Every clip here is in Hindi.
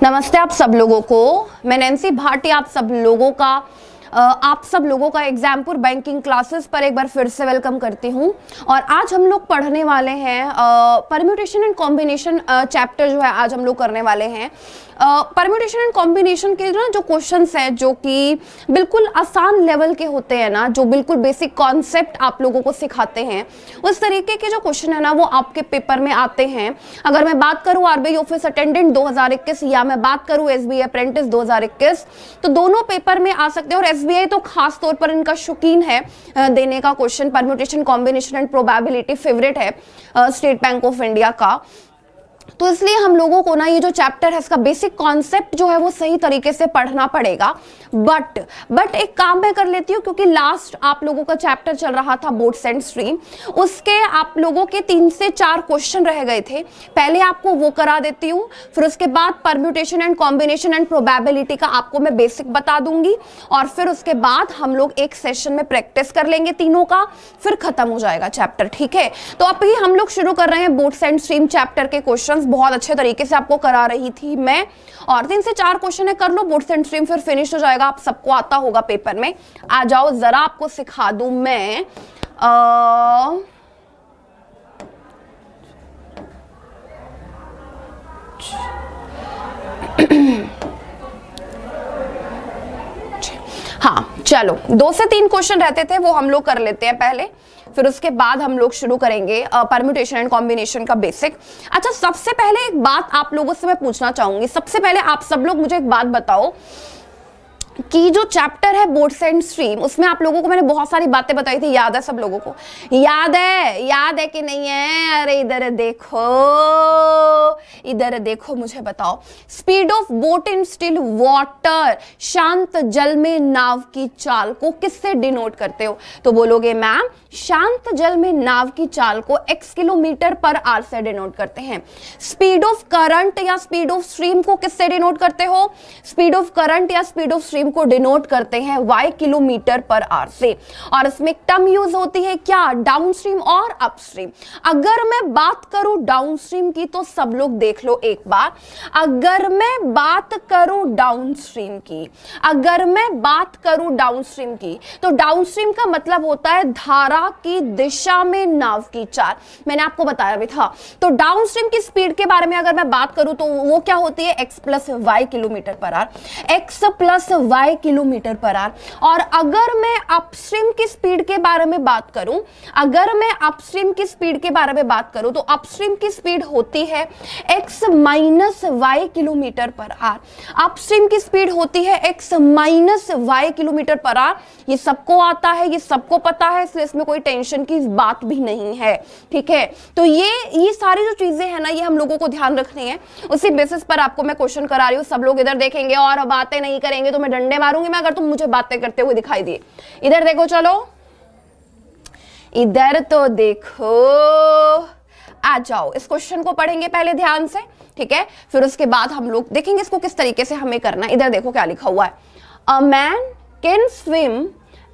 नमस्ते आप सब लोगों को। मैं नैन्सी भाटिया आप सब लोगों का एग्जामपुर बैंकिंग क्लासेस पर एक बार फिर से वेलकम करती हूं। और आज हम लोग पढ़ने वाले हैं परम्यूटेशन एंड कॉम्बिनेशन चैप्टर जो है आज हम लोग करने वाले हैं। परम्यूटेशन एंड कॉम्बिनेशन के ना जो क्वेश्चंस हैं जो कि बिल्कुल आसान लेवल के होते हैं ना, जो बिल्कुल बेसिक कॉन्सेप्ट आप लोगों को सिखाते हैं, उस तरीके के जो क्वेश्चन है ना वो आपके पेपर में आते हैं। अगर मैं बात करूं आरबीआई ऑफिस अटेंडेंट 2021 या मैं बात करूं एसबीआई अप्रेंटिस 2021, तो दोनों पेपर में आ सकते हैं। और एसबीआई तो खास तौर पर इनका शौकीन है देने का question. Permutation combination and probability favourite है स्टेट बैंक ऑफ इंडिया का। तो इसलिए हम लोगों को ना ये जो चैप्टर है इसका बेसिक कॉन्सेप्ट जो है वो सही तरीके से पढ़ना पड़ेगा। बट एक काम मैं कर लेती हूँ, क्योंकि लास्ट आप लोगों का चैप्टर चल रहा था बोर्ड्स एंड स्ट्रीम, उसके आप लोगों के 3 से 4 क्वेश्चन रह गए थे। पहले आपको वो करा देती हूँ, फिर उसके बाद permutation and combination and probability का आपको मैं बेसिक बता दूंगी, और फिर उसके बाद हम लोग एक सेशन में प्रैक्टिस कर लेंगे तीनों का, फिर खत्म हो जाएगा चैप्टर। ठीक है, तो अभी हम लोग शुरू कर रहे हैं बोर्ड्स एंड स्ट्रीम चैप्टर के क्वेश्चन। बहुत अच्छे तरीके से आपको करा रही थी मैं, और 3 से 4 क्वेश्चन है, कर लो बोर्ड्स एंड स्ट्रीम, फिर फिनिश हो जाएगा। आप सबको आता होगा पेपर में। आ जाओ जरा आपको सिखा दूं मैं। हाँ चलो, 2 से 3 क्वेश्चन रहते थे वो हम लोग कर लेते हैं पहले, फिर उसके बाद हम लोग शुरू करेंगे परम्यूटेशन एंड कॉम्बिनेशन का बेसिक। अच्छा, सबसे पहले एक बात आप लोगों से मैं पूछना चाहूंगी। सबसे पहले आप सब लोग मुझे एक बात बताओ कि जो चैप्टर है बोर्ड्स एंड स्ट्रीम, उसमें आप लोगों को मैंने बहुत सारी बातें बताई थी, याद है सब लोगों को? याद है कि नहीं है? अरे इधर देखो मुझे बताओ। Speed of boat in still water, शांत जल में नाव की चाल को किससे डिनोट करते हो? तो बोलोगे मैम शांत जल में नाव की चाल को x किलोमीटर पर आवर से डिनोट करते हैं। स्पीड ऑफ करंट या स्पीड ऑफ स्ट्रीम को किससे डिनोट करते हो? स्पीड ऑफ करंट या स्पीड ऑफ स्ट्रीम को डिनोट करते हैं y किलोमीटर पर आवर से। और इसमें टर्म यूज होती है क्या? डाउनस्ट्रीम और अपस्ट्रीम। अगर मैं बात करूं डाउनस्ट्रीम की तो सब लोग देख लो एक बार। अगर मैं बात करूं डाउनस्ट्रीम की तो डाउनस्ट्रीम का मतलब होता है धारा की दिशा में नाव की चाल। मैंने आपको बताया भी था। तो डाउनस्ट्रीम की स्पीड के बारे में अगर मैं बात करूं तो वो क्या होती है? x plus y kilometre per hour, x plus y kilometre per hour. और अगर मैं अपस्ट्रीम की स्पीड के बारे में बात करूं तो अपस्ट्रीम की स्पीड होती है x minus y kilometre per hour. Upstream की स्पीड होती है x minus y kilometre per hour. ये सबको आता है, ये सबको पता है, इसलिए इसमें कोई टेंशन की बात भी नहीं है। ठीक है, तो ये सारी जो चीजें हैं ना, ये हम लोगों को ध्यान रखनी है। उसी बेसिस पर आपको मैं क्वेश्चन करा रही हूँ। सब लोग इधर देखेंगे और बातें नहीं करेंगे तो मैं डंडे मारूंगी मैं, अगर तुम मुझे बातें करते हुए दिखाई दिए। इधर देखो, चलो इधर तो देखो, आ जाओ। इस क्वेश्चन को पढ़ेंगे पहले ध्यान से, ठीक है, फिर उसके बाद हम लोग देखेंगे इसको किस तरीके से हमें करना है। इधर देखो क्या लिखा हुआ है। A man can swim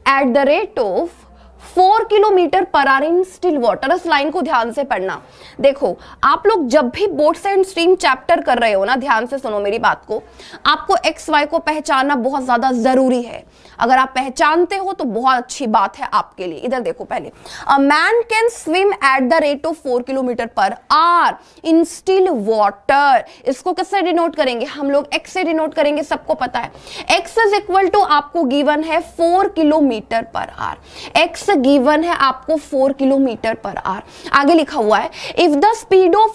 at the rate of 4 kilometre per hour in still water. इस लाइन को ध्यान से पढ़ना। देखो, आप लोग जब भी बोट्स एंड स्ट्रीम चैप्टर कर रहे हो ना, ध्यान से सुनो मेरी बात को, आपको एक्स वाई को पहचानना बहुत ज्यादा जरूरी है। अगर आप पहचानते हो तो बहुत अच्छी बात है आपके लिए। इधर देखो पहले, अ man can swim at the rate of 4 kilometre per hour in still water. इसको किससे डिनोट करेंगे? हम लोग एक्स से डिनोट करेंगे, सबको पता है। एक्स इज इक्वल टू आपको गिवन है 4 kilometre per our. X given है आपको 4 किलोमीटर पर आवर। आगे लिखा हुआ है, if the speed of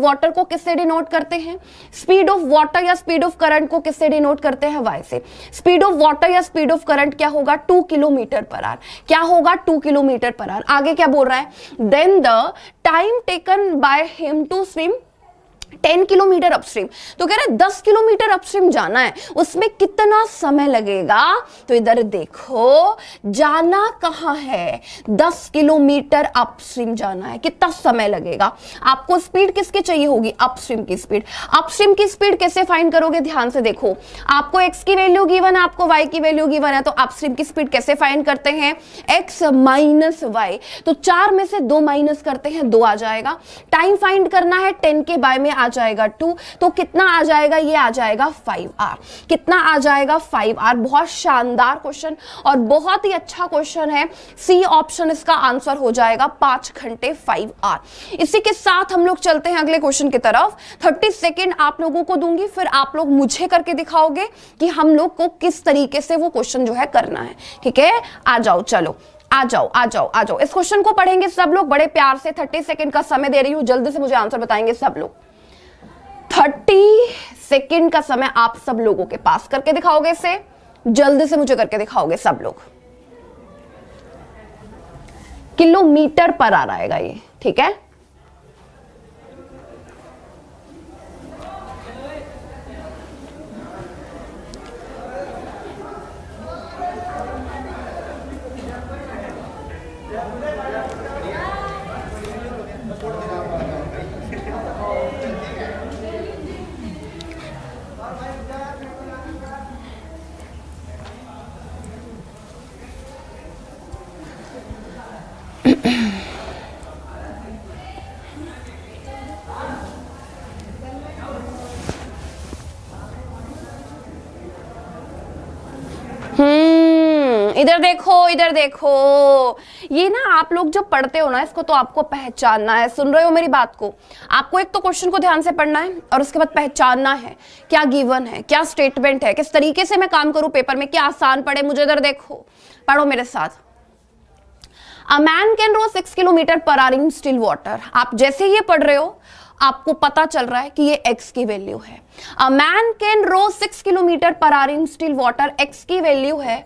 water को किससे डिनोट करते हैं? स्पीड ऑफ वाटर या स्पीड ऑफ करंट को किससे डिनोट करते हैं? y से। स्पीड ऑफ वाटर या स्पीड ऑफ करंट क्या होगा? 2 किलोमीटर पर आवर। क्या होगा? 2 किलोमीटर पर आवर। आगे क्या बोल रहा है? Then the time taken by him to swim 10 kilometre upstream. तो कह रहे 10 किलोमीटर अपस्ट्रीम जाना है, उसमें कितना समय लगेगा? तो इधर देखो, जाना कहां है? 10 किलोमीटर अपस्ट्रीम जाना है, कितना समय लगेगा? आपको स्पीड किसकी चाहिए होगी? अपस्ट्रीम की स्पीड। अपस्ट्रीम की स्पीड कैसे फाइंड करोगे? ध्यान से देखो, आपको x की वैल्यू गिवन है, आपको y की वैल्यू गिवन है, तो अपस्ट्रीम की स्पीड कैसे फाइंड करते हैं? x minus y. तो 4 में से 2 माइनस करते हैं, 2 आ जाएगा। टाइम फाइंड करना है, 10 के बाय में आ आ जाएगा 2, तो कितना आ जाएगा, ये आ जाएगा 5R। कितना आ जाएगा 5R। बहुत शानदार क्वेश्चन और बहुत ही अच्छा क्वेश्चन है। सी ऑप्शन इसका आंसर हो जाएगा 5 घंटे 5R। इसी के साथ हम लोग चलते हैं अगले क्वेश्चन की तरफ। 30 सेकेंड आप लोगों को दूंगी, फिर आप लोग मुझे करके दिखाओगे कि हम लोग को किस तरीके से वो क्वेश्चन जो है करना है। ठीक है, आ जाओ, चलो आ जाओ आ जाओ आ जाओ। इस क्वेश्चन को पढ़ेंगे सब लोग बड़े प्यार से। 30 सेकंड का समय दे रही हूं, जल्दी से मुझे आंसर बताएंगे सब लोग। 30 सेकंड का समय आप सब लोगों के पास, करके दिखाओगे इसे, जल्दी से मुझे करके दिखाओगे सब लोग। किलोमीटर पर आ रहेगा ये, ठीक है। इधर देखो, इधर देखो। ये ना आप लोग जब पढ़ते हो ना इसको, तो आपको पहचानना है। सुन रहे हो मेरी बात को? आपको एक तो क्वेश्चन को ध्यान से पढ़ना है और उसके बाद पहचानना है क्या गिवन है, क्या स्टेटमेंट है, किस तरीके से मैं काम करूं पेपर में, क्या आसान पड़े मुझे। इधर देखो, पढ़ो मेरे साथ। A man can row 6 kilometre per hour in still water. आप जैसे ये पढ़ रहे हो आपको पता चल रहा है कि ये x की वैल्यू है। A man can row 6 kilometre per hour in still water, x की वैल्यू है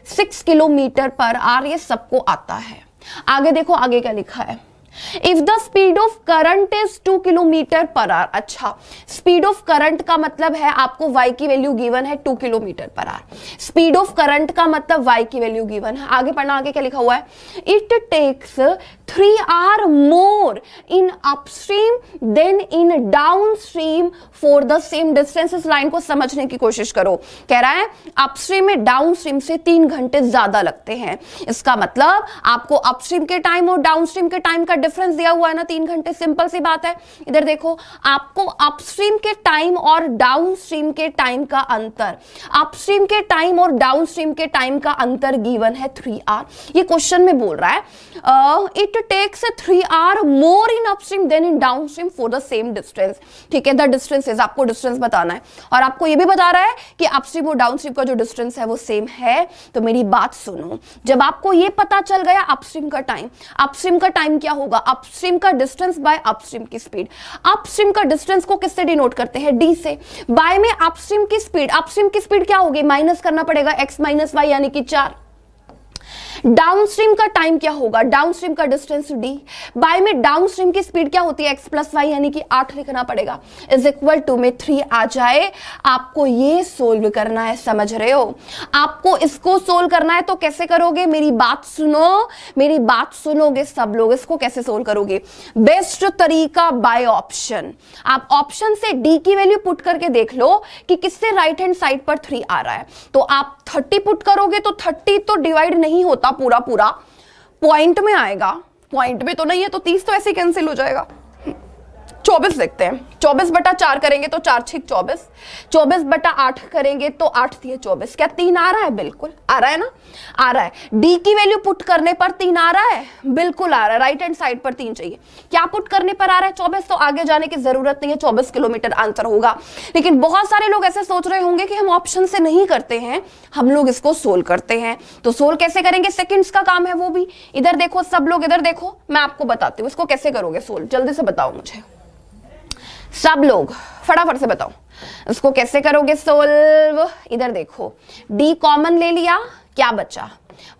6 किलोमीटर पर आवर, ये सबको आता है। आगे देखो, आगे क्या लिखा है। If the speed of current is 2 kilometre per our. अच्छा, स्पीड ऑफ करंट का मतलब है आपको y की वैल्यू गिवन है 2 kilometre per our. Speed of current का मतलब y की वैल्यू गिवन है। आगे पढ़ना, आगे क्या लिखा हुआ है। It takes 3 hours more in upstream than in downstream for the same distance. इस लाइन को समझने की कोशिश करो। कह रहा है अपस्ट्रीम में डाउनस्ट्रीम से 3 घंटे ज्यादा लगते हैं। इसका मतलब आपको अपस्ट्रीम के टाइम और डाउनस्ट्रीम के टाइम का डिफरेंस दिया हुआ है ना, 3 घंटे। सिंपल सी बात है। इधर देखो, आपको अपस्ट्रीम के टाइम और डाउनस्ट्रीम के टाइम का अंतर, अपस्ट्रीम के टाइम और डाउनस्ट्रीम के टाइम का अंतर गिवन है 3 hours। ये क्वेश्चन में बोल रहा है it takes 3 hours more in upstream than in downstream for the same distance. ठीक है, द डिस्टेंस इज, आपको डिस्टेंस बताना है और आपको ये भी बता रहा है कि अपस्ट्रीम और डाउनस्ट्रीम का जो डिस्टेंस है वो सेम है। तो मेरी बात सुनो, जब आपको ये पता चल गया अपस्ट्रीम का टाइम क्या होगा, अपस्ट्रीम का डिस्टेंस बाय अपस्ट्रीम की स्पीड। अपस्ट्रीम का डिस्टेंस को किससे डिनोट करते हैं, डी से। बाय में अपस्ट्रीम की स्पीड क्या होगी, माइनस करना पड़ेगा x माइनस y यानी कि 4। डाउनस्ट्रीम का टाइम क्या होगा, डाउनस्ट्रीम का डिस्टेंस d। बाय में डाउनस्ट्रीम की स्पीड क्या होती है, x प्लस वाई यानी कि 8 लिखना पड़ेगा, इज इक्वल टू में 3 आ जाए। आपको ये सोल्व करना है, समझ रहे हो। आपको इसको सोल्व करना है तो कैसे करोगे, मेरी बात सुनो, मेरी बात सुनोगे सब लोग। इसको कैसे सोल्व करोगे, बेस्ट तरीका बाय ऑप्शन। आप ऑप्शन से d की वैल्यू पुट करके देख लो कि किससे राइट हैंड साइड पर 3 आ रहा है। तो आप 30 पुट करोगे तो 30 तो डिवाइड नहीं होता पूरा पॉइंट में आएगा, पॉइंट में तो नहीं है, तो 30 तो ऐसे कैंसिल हो जाएगा। 24 देखते हैं, 24/4 करेंगे तो 4 6 24, 24/8 करेंगे तो 8 3 24। क्या 3 आ रहा है, बिल्कुल आ रहा है ना, आ रहा है। डी की वैल्यू पुट करने पर 3 आ रहा है, बिल्कुल आ रहा है। राइट हैंड साइड पर 3 चाहिए, क्या पुट करने पर आ रहा है 24, तो आगे जाने की जरूरत नहीं है, 24 किलोमीटर आंसर होगा। लेकिन बहुत सारे लोग ऐसे सोच रहे होंगे कि हम ऑप्शन से नहीं करते हैं, हम लोग इसको सोल्व करते हैं। तो सोल्व कैसे करेंगे, सेकंड्स का काम है वो भी। इधर देखो सब लोग, इधर देखो, मैं आपको बताती हूँ इसको कैसे करोगे सोल्व। जल्दी से बताओ मुझे सब लोग, फटाफट से बताओ इसको कैसे करोगे सोल्व। इधर देखो, डी कॉमन ले लिया, क्या बचा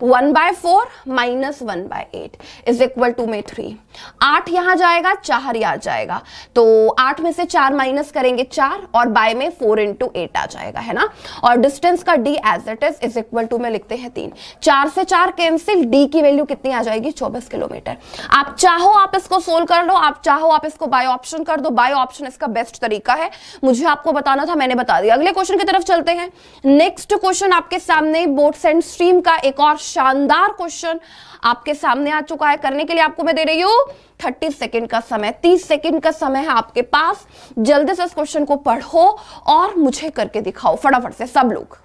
1/4 माइनस 1/8 इज इक्वल टू में 3। 8 यहां जाएगा, 4 यहां जाएगा, तो 8 में से 4 माइनस करेंगे 4 और बाय में 4 into 8 आ जाएगा, है ना। और डिस्टेंस का d as it is equal to में लिखते हैं 3। 4 से 4 कैंसिल, d की वैल्यू कितनी आ जाएगी 24 किलोमीटर। आप चाहो आप इसको सोल्व कर लो, आप चाहो आप इसको बाय ऑप्शन कर दो। बाय ऑप्शन इसका बेस्ट तरीका है, मुझे आपको बताना था, मैंने बता दिया। अगले क्वेश्चन की तरफ चलते हैं। नेक्स्ट क्वेश्चन आपके सामने बोट्स एंड स्ट्रीम का एक और और शानदार क्वेश्चन आपके सामने आ चुका है। करने के लिए आपको मैं दे रही हूं 30 सेकंड का समय, 30 सेकंड का समय है आपके पास। जल्दी से इस क्वेश्चन को पढ़ो और मुझे करके दिखाओ फटाफट से सब लोग।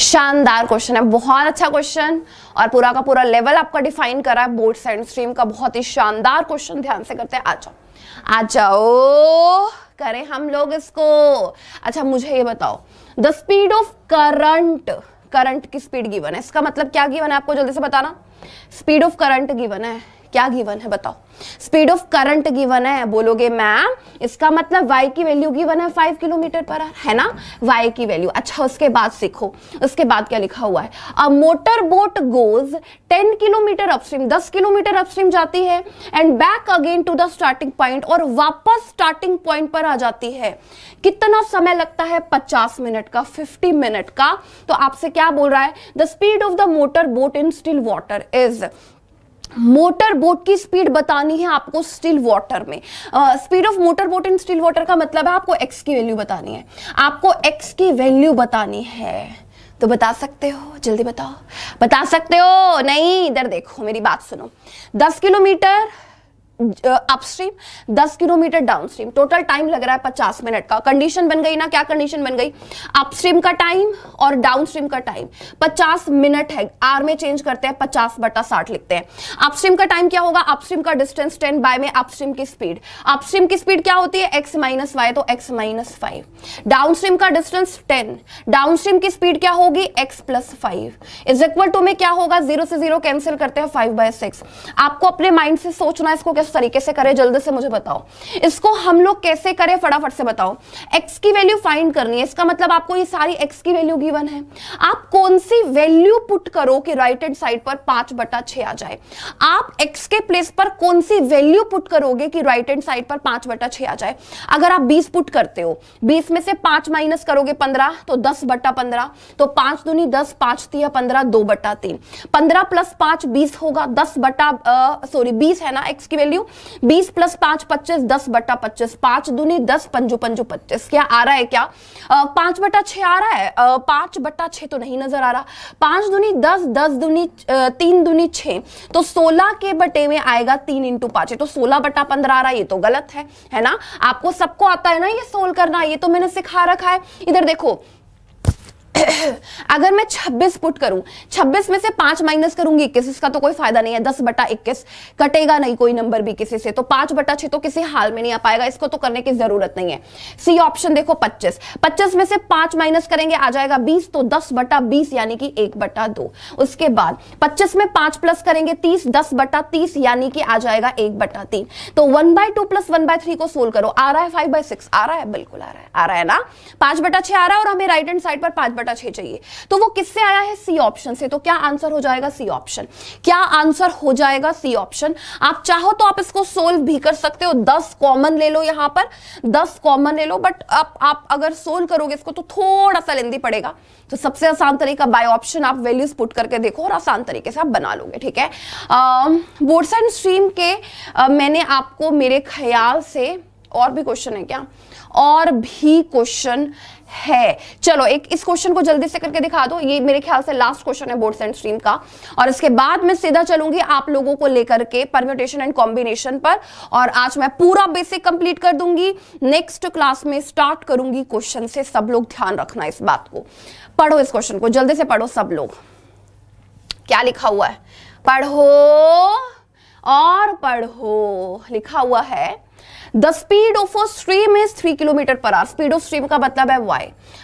शानदार क्वेश्चन है, बहुत अच्छा क्वेश्चन और पूरा का पूरा लेवल आपका डिफाइन करा है बोर्ड साइंस स्ट्रीम का। बहुत ही शानदार क्वेश्चन, ध्यान से करते हैं। आ जाओ आ जाओ, करें हम लोग इसको। अच्छा मुझे ये बताओ, the speed of current, current की स्पीड गिवन है, इसका मतलब क्या गिवन है आपको जल्दी से बताना। स्पीड ऑफ करंट गिवन है, क्या गिवन है बताओ। स्पीड ऑफ करंट गिवन है, बोलोगे मैम इसका मतलब y की वैल्यू गिवन है 5 किलोमीटर पर आवर, है ना, y की वैल्यू। अच्छा उसके बाद सीखो, उसके बाद क्या लिखा हुआ है। A motor boat goes 10 kilometre upstream, 10 kilometre upstream जाती है and back again to the starting point, और वापस स्टार्टिंग पॉइंट पर आ जाती है। कितना समय लगता है? 50 मिनट का, 50 मिनट का। तो आपसे क्या बोल रहा है, the speed of the motor boat in still water is, motor boat की स्पीड बतानी है आपको स्टिल वाटर में। Speed of motor boat in still water का मतलब है आपको x की वैल्यू बतानी है, आपको x की वैल्यू बतानी है। तो बता सकते हो, जल्दी बताओ, बता सकते हो? नहीं, इधर देखो मेरी बात सुनो। 10 kilometre upstream, 10 kilometre downstream, total time लग रहा है 50 मिनट का। कंडीशन बन गई ना, क्या कंडीशन बन गई? अपस्ट्रीम का टाइम और डाउनस्ट्रीम का टाइम 50 मिनट है। आर में चेंज करते हैं, 50/60 लिखते हैं। अपस्ट्रीम का टाइम क्या होगा? अपस्ट्रीम का डिस्टेंस 10 बाय में अपस्ट्रीम की स्पीड, अपस्ट्रीम की स्पीड क्या होती है? x - y, तो x - 5। डाउनस्ट्रीम का डिस्टेंस 10, डाउनस्ट्रीम की स्पीड क्या होगी? x + 5 इज इक्वल टू में क्या होगा? 0 से 0 कैंसिल करते हैं, 5/6। आपको अपने माइंड से सोचना है इसको किस तरीके से करें, जल्दी से मुझे बताओ। इसको हम लोग कैसे करें, फटाफट से बताओ। x की वैल्यू फाइंड करनी है, इसका मतलब आपको ये सारी x की वैल्यू गिवन है। आप कौन सी वैल्यू पुट करो कि राइट हैंड साइड पर 5/6 आ जाए। आप x के प्लेस पर कौन सी वैल्यू पुट करोगे कि राइट हैंड साइड पर 5/6 आ जाए। अगर आप 20 पुट करते हो, 20 में से 5 माइनस करोगे 15, तो 10/15, तो 5 दूनी 10, 5 तिया 15, 2/3। 15 + 5 20 होगा, 20 है ना x की वैल्यू। 20 + 5 25, 10/25। 5 दूनी 10, 5 5 25। क्या आ रहा है? क्या 5/6 आ रहा है? 5/6 तो नहीं नजर आ रहा। 5 दूनी 10, 10 दूनी 3 दूनी 6, तो 16 के बटे में आएगा 3 × 5, तो 16/15 आ रहा है। ये तो गलत है ना। आपको सबको आता है ना ये सोल्व करना, ये तो मैंने सिखा रखा है। इधर देखो अगर मैं 26 पुट करूं, 26 में से 5 माइनस करूंगी 21, इसका तो कोई फायदा नहीं है। 10/21 कटेगा नहीं कोई नंबर भी किसी से, तो 5/6 तो किसी हाल में नहीं आ पाएगा, इसको तो करने की जरूरत नहीं है। सी ऑप्शन देखो 25, 25 में से 5 माइनस करेंगे आ जाएगा 20, तो 10/20 यानी कि 1/2। उसके बाद 25 में 5 प्लस करेंगे 30, 10/30 यानी कि आ जाएगा 1/3। तो 1/2 + 1/3 को सोल्व करो, आ रहा है 5/6, आ रहा है, बिल्कुल आ रहा है ना। 5/6 आ रहा है और हमें राइट हैंड साइड पर 5/6 चाहिए, तो वो किससे आया है? सी ऑप्शन से। तो क्या आंसर हो जाएगा? C option. क्या आंसर हो जाएगा? C option. आप चाहो तो आप इसको सोल्व भी कर सकते हो, 10 कॉमन ले लो, यहां पर 10 कॉमन ले लो, बट आप अगर सोल्व करोगे इसको तो थोड़ा सा लेंदी पड़ेगा। तो सबसे आसान तरीका बाय ऑप्शन, आप वैल्यूज पुट करके देखो और आसान तरीके से आप बना लोगे, ठीक है। बोर्ड साइंस स्ट्रीम के मैंने आपको मेरे ख्याल से और भी क्वेश्चन है क्या? और भी क्वेश्चन है। चलो एक इस क्वेश्चन को जल्दी से करके दिखा दो, ये मेरे ख्याल से लास्ट क्वेश्चन है बोर्ड साइंस स्ट्रीम का, और इसके बाद मैं सीधा चलूंगी आप लोगों को लेकर के परम्यूटेशन एंड कॉम्बिनेशन पर, और आज मैं पूरा बेसिक कंप्लीट कर दूंगी। नेक्स्ट क्लास में स्टार्ट करूंगी क्वेश्चन से, सब लोग ध्यान रखना इस बात को। पढ़ो इस क्वेश्चन को, जल्दी से पढ़ो सब लोग, क्या लिखा हुआ है पढ़ो और पढ़ो। लिखा हुआ है the speed of a stream is 3 kilometre per our. Speed of stream का मतलब है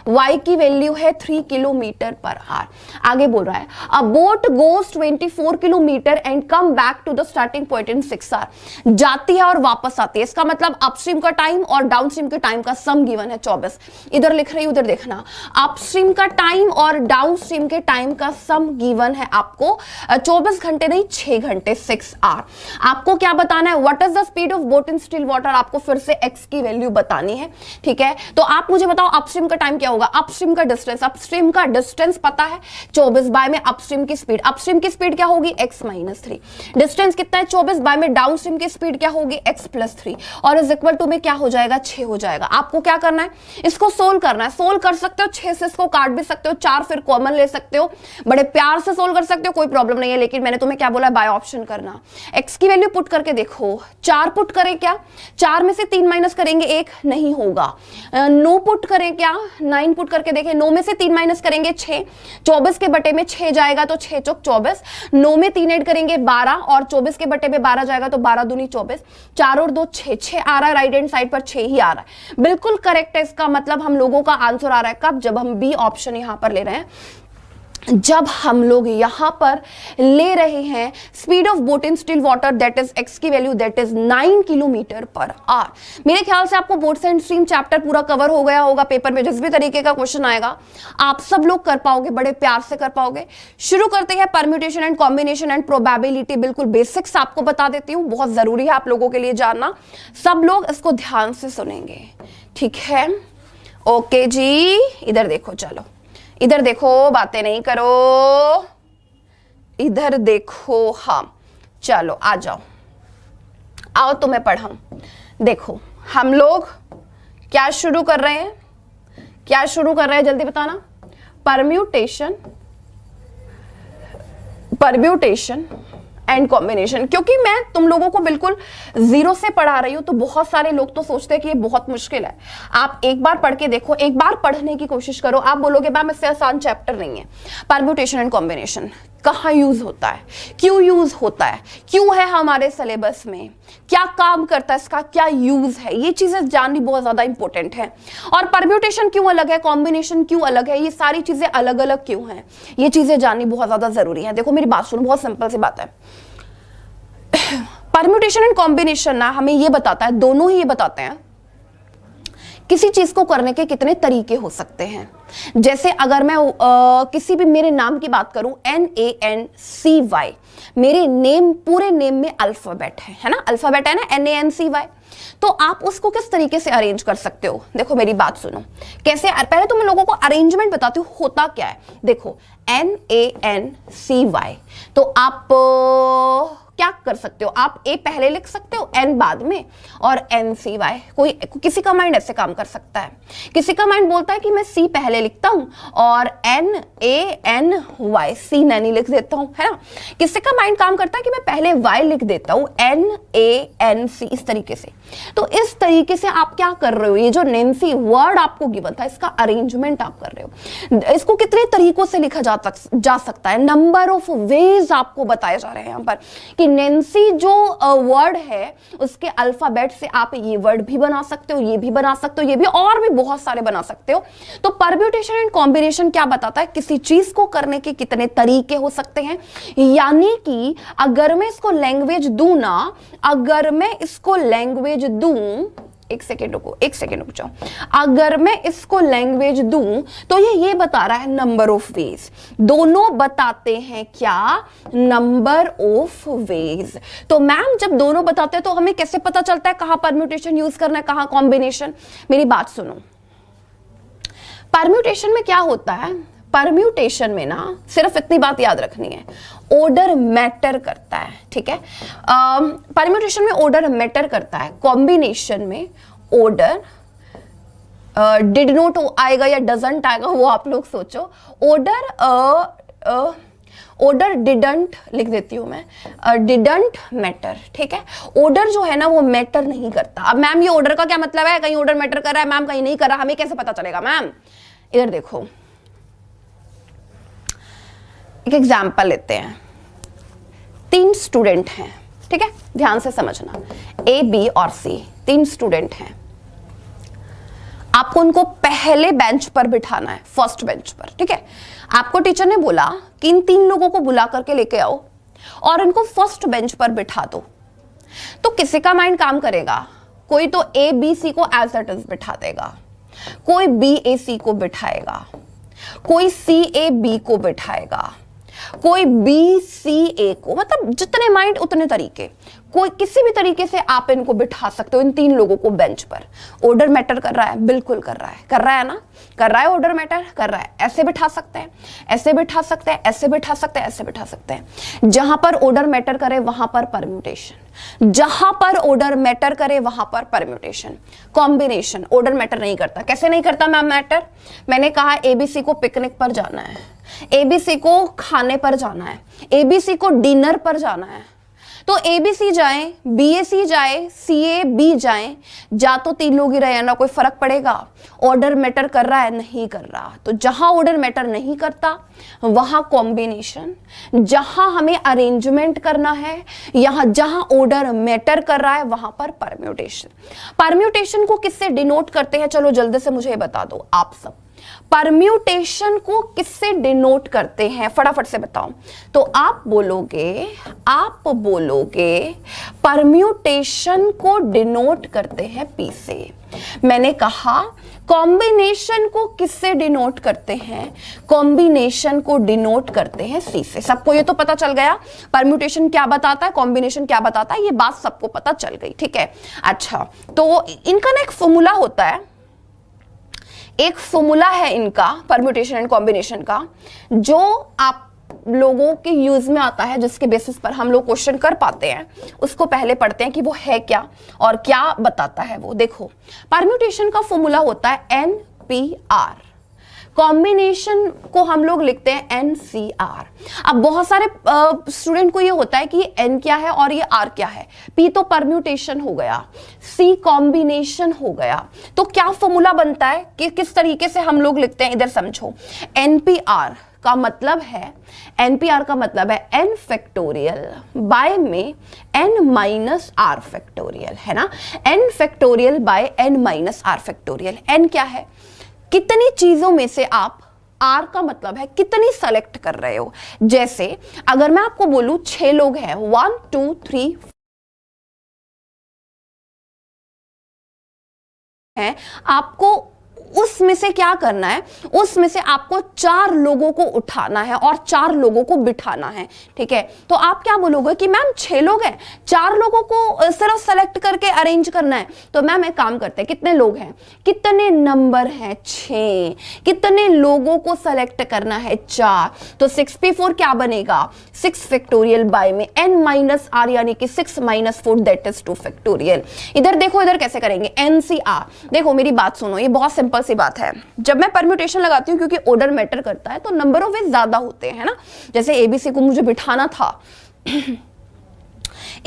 y की वैल्यू है 3 किलोमीटर पर आवर। आगे बोल रहा है a boat goes 24 kilometre and come back to the starting point in 6 hour. जाती है और वापस आती है, इसका मतलब अपस्ट्रीम का टाइम और डाउनस्ट्रीम के टाइम का सम गिवन है 24। इधर लिख रही हूं, उधर देखना, अपस्ट्रीम का टाइम और डाउनस्ट्रीम के टाइम का सम गिवन है आपको 24 घंटे नहीं 6 घंटे 6 आवर। आपको क्या बताना है, what is the speed of boat in still water, आपको फिर से x की वैल्यू बतानी है। ठीक है, तो आप मुझे बताओ अपस्ट्रीम का टाइम क्या होगा, अपस्ट्रीम का डिस्टेंस, अपस्ट्रीम का डिस्टेंस पता है 24 बाय में अपस्ट्रीम की स्पीड, अपस्ट्रीम की स्पीड क्या होगी x माइनस 3, डिस्टेंस कितना है 24 बाय में डाउनस्ट्रीम की स्पीड क्या होगी x प्लस 3 और इज इक्वल टू में क्या हो जाएगा 6 हो जाएगा। आपको क्या करना है, इसको सोल्व करना है। सोल्व कर सकते हो 6 से इसको काट भी सकते हो, 4 फिर कॉमन ले सकते हो, बड़े प्यार से सोल्व कर सकते हो, कोई प्रॉब्लम नहीं है। लेकिन मैंने तुम्हें क्या बोला, बाय ऑप्शन करना। x की वैल्यू पुट करके देखो, 4 पुट करें क्या, 4 में से 3 माइनस करेंगे 1 नहीं होगा। 9 पुट करें क्या, 9 पुट करके देखें, 9 में से 3 माइनस करेंगे 6, 24 के बटे में 6 जाएगा तो 6 चौक 24, 9 में 3 ऐड करेंगे 12 और 24 के बटे में 12 जाएगा तो 12 दूनी 24, 4 और 2 6, 6 आ रहा है, राइट हैंड साइड पर 6 ही आ रहा है, बिल्कुल करेक्ट है। इसका मतलब हम लोगों का आंसर आ रहा है कब, जब हम बी ऑप्शन यहां पर ले रहे हैं, जब हम लोग यहां पर ले रहे हैं speed of boat in still water that is x की value that is 9 kilometre per our. मेरे ख्याल से आपको बोट्स एंड स्ट्रीम चैप्टर पूरा कवर हो गया होगा। पेपर में जिस भी तरीके का क्वेश्चन आएगा आप सब लोग कर पाओगे, बड़े प्यार से कर पाओगे। शुरू करते हैं permutation and combination and probability. बिल्कुल बेसिक्स आपको बता देती हूं, बहुत जरूरी है आप लोगों के लिए जानना, सब लोग इसको ध्यान से सुनेंगे, ठीक है। ओके जी, इधर देखो, चलो इधर देखो, बातें नहीं करो, इधर देखो। हाँ चलो आ जाओ, आओ तुम्हें पढ़ाऊं। देखो हम लोग क्या शुरू कर रहे हैं, क्या शुरू कर रहे हैं जल्दी बताना, परम्यूटेशन एंड कॉम्बिनेशन। क्योंकि मैं तुम लोगों को बिल्कुल जीरो से पढ़ा रही हूं तो बहुत सारे लोग तो सोचते हैं कि ये बहुत मुश्किल है। आप एक बार पढ़ के देखो, एक बार पढ़ने की कोशिश करो, आप बोलोगे मैम इससे आसान चैप्टर नहीं है। परम्यूटेशन एंड कॉम्बिनेशन कहाँ यूज होता है, क्यों यूज होता है, क्यों है हमारे सिलेबस में, क्या काम करता है, इसका क्या यूज है, ये चीजें जाननी बहुत ज्यादा इंपॉर्टेंट है। और परम्यूटेशन क्यों अलग है, कॉम्बिनेशन क्यों अलग है, ये सारी चीजें अलग अलग क्यों हैं, ये चीजें जाननी बहुत ज्यादा जरूरी है। देखो मेरी बात सुनो, बहुत सिंपल सी बात है। परम्यूटेशन एंड कॉम्बिनेशन ना हमें ये बताता है, दोनों ही ये बताते हैं किसी चीज को करने के कितने तरीके हो सकते हैं। जैसे अगर मैं किसी भी मेरे नाम की बात करूं, NANCY, मेरे नेम, पूरे नेम में अल्फाबेट है ना, अल्फाबेट है ना NANCY, तो आप उसको किस तरीके से अरेंज कर सकते हो। देखो मेरी बात सुनो, कैसे, पहले तो मैं लोगों को अरेंजमेंट बताती हूँ होता क्या है। देखो NANCY, तो आप क्या कर सकते हो, आप A पहले लिख सकते हो, N बाद में, और NCY। कोई किसी का माइंड ऐसे काम कर सकता है, किसी का माइंड बोलता है कि मैं C पहले लिखता हूं और NANY, C नैनी लिख देता हूं, है ना। किसी का माइंड काम करता है कि मैं पहले Y लिख देता हूं, NANC, इस तरीके से। तो इस तरीके से आप क्या कर रहे हो, ये जो नैन्सी वर्ड आपको गिवन था इसका अरेंजमेंट आप कर रहे हो। इसको कितने तरीकों से लिखा जा सकता है, नंबर ऑफ वेज आपको बताए जा रहे हैं यहां पर कि नैन्सी जो वर्ड है उसके अल्फाबेट से आप ये वर्ड भी बना सकते हो, ये भी बना सकते हो, ये भी, और भी बहुत सारे बना सकते हो। तो परम्यूटेशन एंड कॉम्बिनेशन क्या बताता है, किसी चीज को करने के कितने तरीके हो सकते हैं। यानी कि अगर मैं इसको लैंग्वेज दूं ना, अगर मैं इसको लैंग्वेज दूं, एक सेकेंड रुक जाओ, अगर मैं इसको लैंग्वेज दूं तो ये बता रहा है नंबर ऑफ वेज, दोनों बताते हैं क्या, नंबर ऑफ वेज। तो मैम जब दोनों बताते हैं तो हमें कैसे पता चलता है कहां परम्यूटेशन यूज करना है, कहां कॉम्बिनेशन। मेरी बात सुनो, परम्यूटेशन में क्या होता है, परम्यूटेशन में ना सिर्फ इतनी बात याद रखनी है, ऑर्डर मैटर करता है, ठीक है। परम्यूटेशन में ऑर्डर मैटर करता है, कॉम्बिनेशन में ऑर्डर डिड नॉट आएगा या डजंट आएगा वो आप लोग सोचो। ऑर्डर डिडंट लिख देती हूं मैं, डिडंट मैटर, ठीक है। ऑर्डर जो है ना वो मैटर नहीं करता। अब मैम ये ऑर्डर का क्या मतलब है, कहीं ऑर्डर मैटर कर रहा है मैम, कहीं नहीं कर रहा, हमें कैसे पता चलेगा मैम। इधर देखो एक एग्जाम्पल लेते हैं, 3 स्टूडेंट हैं, ठीक है, ध्यान से समझना। ए, बी और सी 3 स्टूडेंट हैं। आपको उनको पहले बेंच पर बिठाना है, फर्स्ट बेंच पर, ठीक है। आपको टीचर ने बोला कि इन 3 लोगों को बुला करके लेके आओ और इनको फर्स्ट बेंच पर बिठा दो। तो किसी का माइंड काम करेगा, कोई तो ए बी सी को एज इट इज बिठा देगा, कोई बी ए सी को बिठाएगा, कोई सी ए बी को बिठाएगा, कोई बी सी ए को, मतलब जितने माइंड उतने तरीके, कोई किसी भी तरीके से आप इनको बिठा सकते हो इन 3 लोगों को बेंच पर। ऑर्डर मैटर कर रहा है, बिल्कुल कर रहा है, कर रहा है ना, कर रहा है, ऑर्डर मैटर कर रहा है। ऐसे बिठा सकते हैं, ऐसे बिठा सकते हैं, ऐसे बिठा सकते हैं, ऐसे बिठा सकते हैं। जहां पर ऑर्डर मैटर करे वहां पर परम्यूटेशन, जहां पर ऑर्डर मैटर करे वहां पर परम्यूटेशन। कॉम्बिनेशन ऑर्डर मैटर नहीं करता। कैसे नहीं करता मैम मैटर? मैंने कहा एबीसी को पिकनिक पर जाना है, एबीसी को खाने पर जाना है, एबीसी को डिनर पर जाना है, तो एबीसी जाए, बीएसी जाए, सीए बी जाए, जा तो 3 लोग ही रहे ना, कोई फर्क पड़ेगा? ऑर्डर मैटर कर रहा है? नहीं कर रहा। तो जहां ऑर्डर मैटर नहीं करता वहां कॉम्बिनेशन, जहां हमें अरेंजमेंट करना है, यहां जहां ऑर्डर मैटर कर रहा है वहां पर परम्यूटेशन। परम्यूटेशन को किससे डिनोट करते हैं? चलो जल्दी से मुझे बता दो आप सब, परम्यूटेशन को किससे डिनोट करते हैं? फटाफट से बताओ। तो आप बोलोगे परम्यूटेशन को डिनोट करते हैं पी से। मैंने कहा कॉम्बिनेशन को किससे डिनोट करते हैं? कॉम्बिनेशन को डिनोट करते हैं सी से। सबको ये तो पता चल गया परम्यूटेशन क्या बताता है, कॉम्बिनेशन क्या बताता है, ये बात सबको पता चल गई, ठीक है। अच्छा, तो इनका ना एक फॉर्मूला होता है, एक फॉर्मूला है इनका परम्यूटेशन एंड कॉम्बिनेशन का, जो आप लोगों के यूज में आता है, जिसके बेसिस पर हम लोग क्वेश्चन कर पाते हैं। उसको पहले पढ़ते हैं कि वो है क्या और क्या बताता है वो। देखो, परम्यूटेशन का फॉर्मूला होता है NPR, कॉम्बिनेशन को हम लोग लिखते हैं NCR। अब बहुत सारे स्टूडेंट को ये होता है कि ये N क्या है और ये R क्या है। P तो परम्यूटेशन हो गया, C कॉम्बिनेशन हो गया। तो क्या फॉर्मूला बनता है कि किस तरीके से हम लोग लिखते हैं, इधर समझो। NPR का मतलब है, NPR का मतलब है n फैक्टोरियल बाय में n माइनस r फैक्टोरियल, है ना। n factorial by n minus r factorial. n क्या है? कितनी चीजों में से आप, R का मतलब है कितनी सेलेक्ट कर रहे हो। जैसे अगर मैं आपको बोलूं 6 लोग हैं, 1 2 3 हैं, आपको उसमें से क्या करना है? उसमें से आपको 4 लोगों को उठाना है और 4 लोगों को बिठाना है, ठीक है। तो आप क्या बोलोगे कि मैम 6 लोग हैं, 4 लोगों को सिर्फ सेलेक्ट करके अरेंज करना है। तो मैम एक काम करते हैं, कितने लोग हैं, कितने नंबर हैं? 6। कितने लोगों को सेलेक्ट करना है? 4। तो 6p4 क्या बनेगा? 6 फैक्टोरियल बाय में n माइनस r, यानी कि 6 माइनस 4 दैट इज 2 फैक्टोरियल। इधर देखो, इधर कैसे करेंगे? NCR। देखो मेरी बात सुनो, ये बहुत सिंपल सी बात है। जब मैं परम्यूटेशन लगाती हूँ, क्योंकि ऑर्डर मैटर करता है, तो नंबर ऑफ वेज ज्यादा होते हैं ना। जैसे एबीसी को मुझे बिठाना था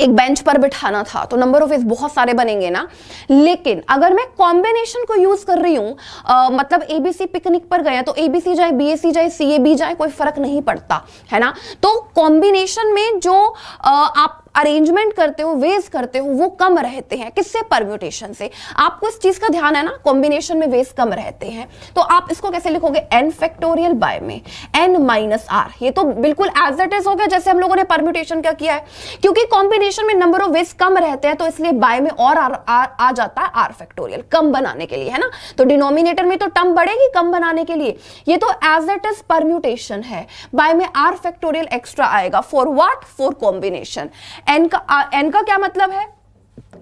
एक बेंच पर बिठाना था, तो नंबर ऑफ वेज बहुत सारे बनेंगे ना। लेकिन अगर मैं कॉम्बिनेशन को यूज कर रही हूं, मतलब एबीसी पिकनिक पर गया, तो एबीसी जाए, बीएसी जाए, सीएबी जाए, कोई फर्क नहीं पड़ता, है ना। तो कॉम्बिनेशन में जो आप अरेंजमेंट करते हो, वेज करते हो, वो कम रहते हैं। किससे? परम्यूटेशन से। आपको इस चीज का ध्यान है ना, कॉम्बिनेशन में वेज कम रहते हैं। तो आप इसको कैसे लिखोगे? n फैक्टोरियल बाय में n माइनस r। ये तो बिल्कुल एज इट इज हो गया जैसे हम लोगों ने परम्यूटेशन क्या किया है। क्योंकि कॉम्बिनेशन में नंबर ऑफ वेज कम रहते हैं, तो इसलिए बाय में और आ जाता है r फैक्टोरियल, कम बनाने के लिए, है ना। तो डिनोमिनेटर में तो टर्म बढ़ेगी कम बनाने के लिए। ये तो एज इट इज परम्यूटेशन है, बाय में r फैक्टोरियल एक्स्ट्रा आएगा। For what? For combination. n का क्या मतलब है?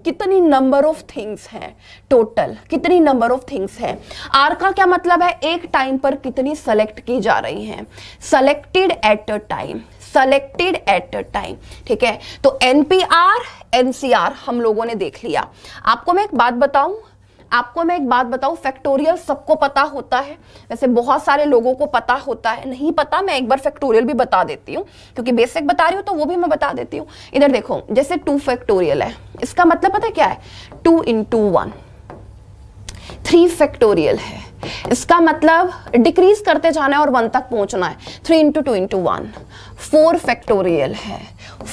कितनी नंबर ऑफ थिंग्स हैं, टोटल कितनी नंबर ऑफ थिंग्स हैं। R का क्या मतलब है? एक टाइम पर कितनी सेलेक्ट की जा रही हैं, selected at a time, selected at a time, ठीक है। तो NPR NCR हम लोगों ने देख लिया। आपको मैं एक बात बताऊं, फैक्टोरियल सबको पता होता है, वैसे बहुत सारे लोगों को पता होता है। नहीं पता, मैं एक बार फैक्टोरियल भी बता देती हूँ, क्योंकि बेसिक बता रही हूँ तो वो भी मैं बता देती हूँ। इधर देखो, जैसे 2 फैक्टोरियल है, इसका मतलब पता क्या है? 2 into 1। 3 फैक्टोरियल है, इसका मतलब डिक्रीज करते जाना है और 1 तक पहुंचना है। 3 into 2 into 1। 4 फैक्टोरियल है,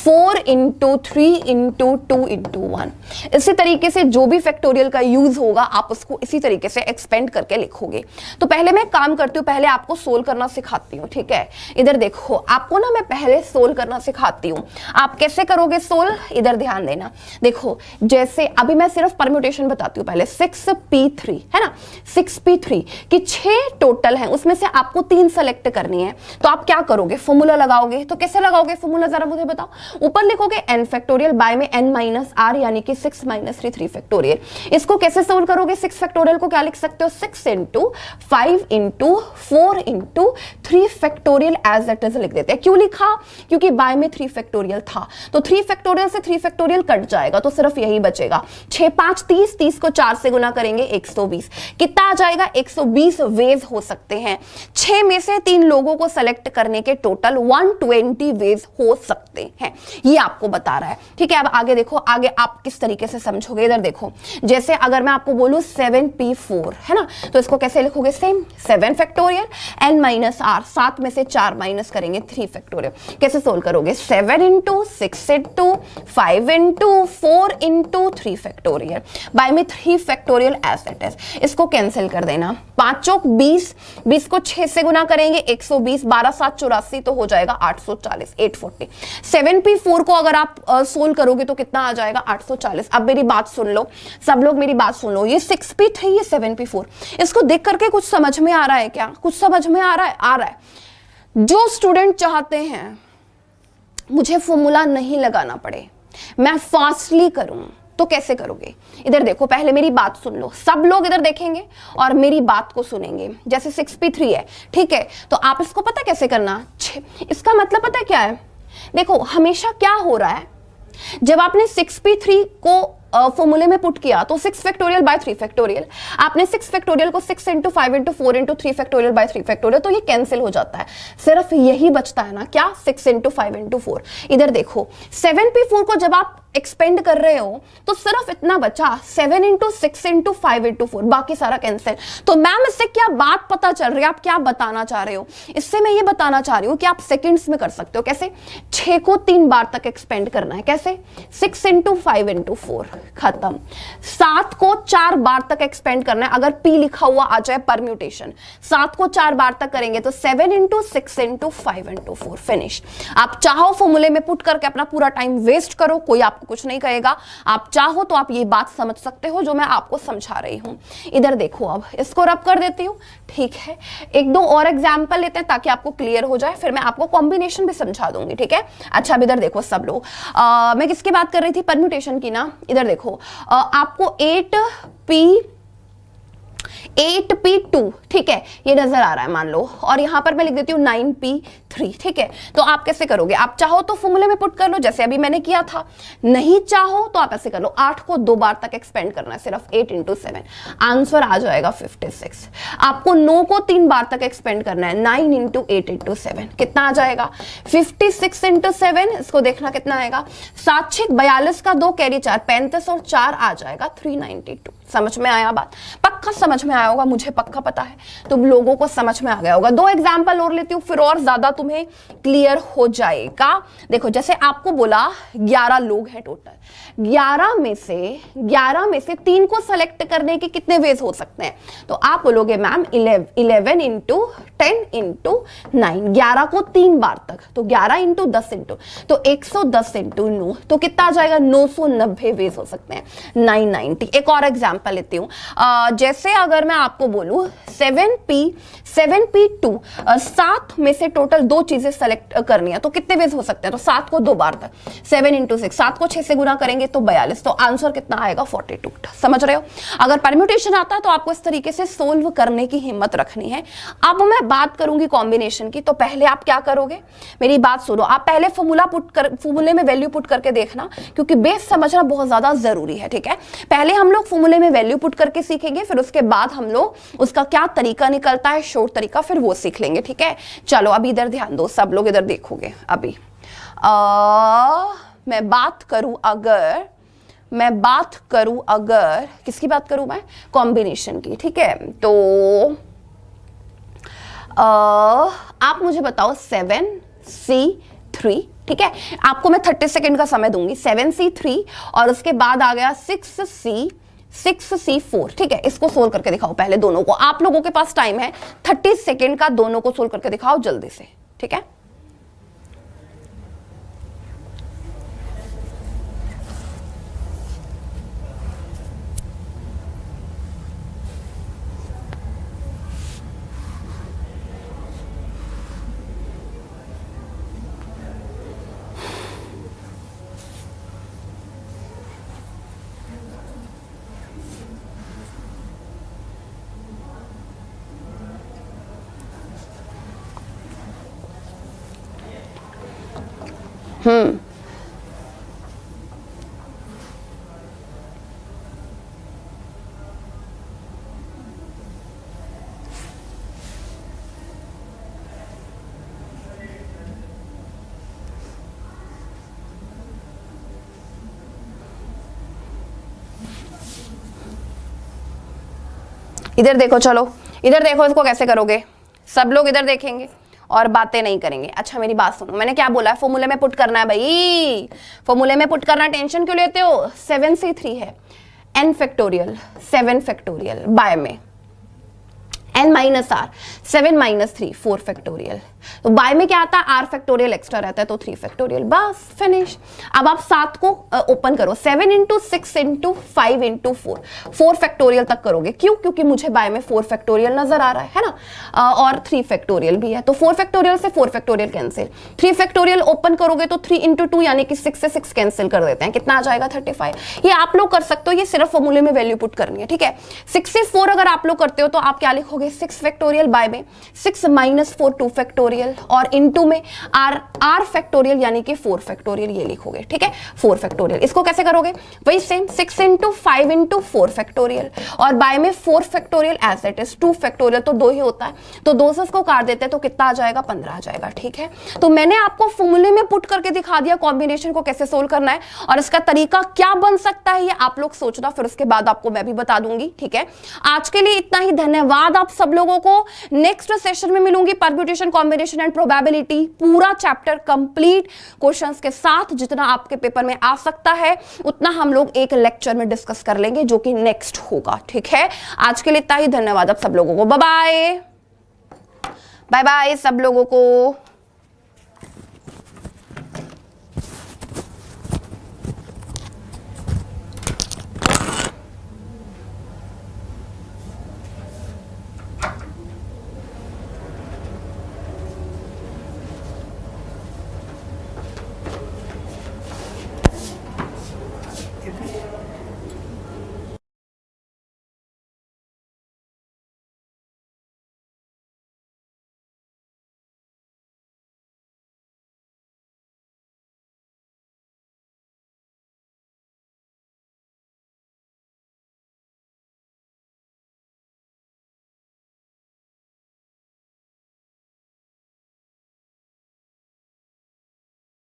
4 इंटू 3 इंटू 2 इंटू 1। इसी तरीके से जो भी फैक्टोरियल का यूज होगा आप उसको इसी तरीके से एक्सपेंड करके लिखोगे। तो पहले मैं काम करती हूँ, पहले आपको सोल्व करना सिखाती हूँ, ठीक है। इधर देखो, आपको ना मैं पहले सोल्व करना सिखाती हूँ। आप कैसे करोगे सोल्व, इधर ध्यान देना। देखो जैसे अभी मैं सिर्फ परम्यूटेशन बताती हूँ पहले। 6p3 है ना, 6p3 की 6 टोटल है, उसमें से आपको 3 सेलेक्ट करनी है। तो आप क्या करोगे, फॉर्मूला लगाओगे। तो कैसे लगाओगे फॉर्मूला, जरा मुझे बताओ। ऊपर लिखोगे n फैक्टोरियल, बाय में n माइनस r यानी कि 6 माइनस 3 3 फैक्टोरियल। इसको कैसे सोल्व करोगे, 6 फैक्टोरियल को क्या लिख सकते हो, 6 into 5 into 4 into 3 factorial as it is लिख देते हैं। क्यों लिखा, क्योंकि बाय में 3 फैक्टोरियल था, तो 3 फैक्टोरियल से 3 फैक्टोरियल कट जाएगा, तो सिर्फ यही बचेगा। 6 5 30, 30 को 4 से गुना करेंगे 120। कितना आ जाएगा, 120 वेज हो सकते हैं। 6 में से 3 लोगों को सेलेक्ट करने के टोटल 120 वेज हो सकते हैं, ये आपको बता रहा है, ठीक है। अब आगे देखो, आगे आप किस तरीके से समझोगे। इधर देखो, जैसे अगर मैं आपको बोलूं 7p4 है ना, तो इसको कैसे लिखोगे, same 7 factorial n minus r, 7 में से 4 माइनस करेंगे 3 फैक्टोरियल। कैसे सोल्व करोगे, 7 into 6 into 5 into 4 into 3 factorial, by में 3 फैक्टोरियल एज इट इज। इसको कैंसिल कर देना, 5 चौक 20, 20 को 6 से गुना करेंगे 120, 12 7 84, तो हो जाएगा 840, 840। 7p4 को अगर आप सोल्व करोगे तो कितना आ जाएगा, 840। अब मेरी बात सुन लो, सब लोग मेरी बात सुन लो, ये 6p3 ये 7p4, इसको देख करके कुछ समझ में आ रहा है क्या, कुछ समझ में आ रहा है, आ रहा है। जो स्टूडेंट चाहते हैं मुझे फॉर्मूला नहीं लगाना पड़े, मैं फास्टली करूं, तो कैसे करोगे। इधर देखो, पहले मेरी बात सुन लो, सब लोग इधर देखेंगे और मेरी बात को सुनेंगे। जैसे 6p3 है, ठीक है, तो आप इसको पता कैसे करना, इसका मतलब पता है क्या है। देखो हमेशा क्या हो रहा है, जब आपने 6p3 को फॉर्मूले में पुट किया तो 6 फैक्टोरियल बाय 3 फैक्टोरियल, आपने 6 फैक्टोरियल को 6 into 5 into 4 into 3 factorial bye 3 factorial, तो ये कैंसिल हो जाता है, सिर्फ यही बचता है ना, क्या, 6 इंटू 5 इंटू 4। इधर देखो 7p4 को जब आप एक्सपेंड कर रहे हो तो सिर्फ इतना बचा, 7 इंटू 6 इंटू 5 इंटू 4, बाकी सारा कैंसिल। तो मैम इससे क्या बात पता चल रही है, आप क्या बताना चाह रहे हो, इससे मैं ये बताना चाह रही हूँ कि आप सेकंड्स में कर सकते हो। कैसे, 6 को 3 बार तक एक्सपेंड करना है, कैसे, 6 इंटू 5 इंटू 4, खत्म। 7 को 4 बार तक एक्सपेंड करना है, अगर p लिखा हुआ आ जाए परम्यूटेशन, 7 को 4 बार तक करेंगे तो 7 इंटू 6 इंटू 5 इंटू 4, फिनिश। आप चाहो फॉर्मूले में पुट करके अपना पूरा टाइम वेस्ट करो, कोई आपको कुछ नहीं कहेगा। आप चाहो तो आप ये बात समझ सकते हो जो मैं आपको समझा रही हूं। इधर देखो, अब इसको रब कर देती हूं, ठीक है। एक दो और एग्जाम्पल लेते हैं ताकि आपको क्लियर हो जाए, फिर मैं आपको कॉम्बिनेशन भी समझा दूंगी, ठीक है। अच्छा, अब इधर देखो सब लोग, मैं किसकी बात कर रही थी, परम्यूटेशन की ना। इधर देखो, आपको 8p2, ठीक है, ये नजर आ रहा है मान लो, और यहां पर मैं लिख देती हूँ 9p3, ठीक है। तो आप कैसे करोगे, आप चाहो तो फॉर्मूले में पुट कर लो जैसे अभी मैंने किया था, नहीं चाहो तो आप ऐसे कर लो, 8 को 2 बार तक एक्सपेंड करना है, सिर्फ 8 इंटू 7, आंसर आ जाएगा 56। आपको 9 को 3 बार तक एक्सपेंड करना है, 9 इंटू 8 इंटू 7, कितना आ जाएगा, 56 इंटू 7, इसको देखना कितना आएगा, 7 6 42 का 2 कैरी 4, 35 और 4 आ जाएगा 392। समझ में आया बात, पक्का समझ में आया होगा, मुझे पक्का पता है, तो लोगों को समझ में आ गया होगा। 2 एग्जाम्पल और लेती हूँ, फिर और ज्यादा तुम्हें क्लियर हो जाएगा। देखो जैसे आपको बोला 11 लोग हैं टोटल, 11 में से 3 को सेलेक्ट करने के कितने वेज हो सकते हैं, तो आप बोलोगे मैम 11 इंटू 10 इंटू 9, 11 को 3 बार तक, तो 11 इंटू 10 इंटू, तो 110 इंटू 9, तो कितना आ जाएगा, 990 वेज हो सकते हैं, 990। एक और एग्जाम्पल लेती हूं, जैसे अगर मैं आपको बोलूं 7p2, 7 में से टोटल 2 चीजें सेलेक्ट करनी है, तो कितने वेज हो सकते हैं, तो 7 को 2 बार तक, 7 इंटू 6, 7 को 6 से गुना करेंगे तो 42, तो आंसर कितना आएगा 42। समझ रहे हो, अगर परम्यूटेशन आता है तो आपको इस तरीके से सोल्व करने की हिम्मत रखनी है। अब मैं बात करूंगी कॉम्बिनेशन की, तो पहले आप क्या करोगे, मेरी बात सुनो, आप पहले फॉर्मूले में वैल्यू पुट करके देखना, क्योंकि बेस समझना बहुत ज्यादा जरूरी है, ठीक है। पहले हम लोग फॉर्मूले में वैल्यू पुट करके सीखेंगे, फिर उसके बाद हम लोग उसका क्या तरीका निकलता है, शॉर्ट तरीका, फिर वो सीख लेंगे, ठीक है। चलो अभी इधर ध्यान दो, सब लोग इधर देखोगे। अभी मैं बात करूं अगर किसकी बात करूं मैं, कॉम्बिनेशन की, ठीक है। तो आप मुझे बताओ 7c 7C3, ठीक है, आपको मैं 30 सेकेंड का समय दूंगी। 7C3 और उसके बाद आ गया 6C4, ठीक है, इसको सोल्व करके दिखाओ पहले दोनों को। आप लोगों के पास टाइम है 30 सेकेंड का, दोनों को सोल्व करके दिखाओ जल्दी से, ठीक है। इधर देखो, चलो इधर देखो, इसको कैसे करोगे। सब लोग इधर देखेंगे और बातें नहीं करेंगे। अच्छा मेरी बात सुनो, मैंने क्या बोला है, फॉर्मूले में पुट करना है भाई, फॉर्मूले में पुट करना। टेंशन क्यों लेते हो। 7C3 है, n फैक्टोरियल 7 फैक्टोरियल बाय में n minus r 7 minus 3 4 factorial. तो बाय में क्या आता है, r फैक्टोरियल एक्स्ट्रा रहता है तो 3 फैक्टोरियल, बस फिनिश। अब आप 7 को ओपन करो, 7 इंटू 6 इंटू 5 इंटू 4 फैक्टोरियल तक करोगे। क्यों, क्योंकि मुझे बाय में 4 फैक्टोरियल नजर आ रहा है ना, और 3 फैक्टोरियल भी है, तो 4 फैक्टोरियल से 4 फैक्टोरियल कैंसिल। 3 फैक्टोरियल ओपन करोगे तो 3 इंटू 2 यानी कि 6 से 6 कैंसिल कर देते हैं, कितना आ जाएगा 35। ये आप लोग कर सकते हो, ये सिर्फ फॉर्मूले में वैल्यू पुट करनी है, ठीक है। 6 से 4 अगर आप लोग करते हो तो आप क्या लिखोगे, 6 फैक्टोरियल बाय में 6 माइनस 4 2 फैक्टोरियल, और इनटू में r फैक्टोरियल यानी कि 4 फैक्टोरियल, ये लिखोगे, ठीक है, 4 फैक्टोरियल। इसको कैसे करोगे, वही सेम 6 इंटू 5 इंटू 4 फैक्टोरियल, और बाय में 4 factorial as it is, 2 factorial तो 2 ही होता है, तो 2 से इसको काट देते हैं तो कितना आ जाएगा, 15 आ जाएगा, ठीक है। तो मैंने आपको फॉर्मूले में पुट करके दिखा दिया कॉम्बिनेशन को कैसे सोल्व करना है, और इसका तरीका क्या बन सकता है ये आप लोग सोचना, फिर उसके बाद आपको मैं भी बता दूंगी, ठीक है। आज के लिए इतना ही, धन्यवाद आप सब लोगों को। नेक्स्ट सेशन में मिलूंगी, परम्यूटेशन, कॉम्बिनेशन एंड प्रोबेबिलिटी, पूरा चैप्टर कंप्लीट क्वेश्चंस के साथ, जितना आपके पेपर में आ सकता है उतना हम लोग एक लेक्चर में डिस्कस कर लेंगे, जो कि नेक्स्ट होगा, ठीक है। आज के लिए इतना ही, धन्यवाद आप सब लोगों को, बाय बाय, बाय बाय सब लोगों को।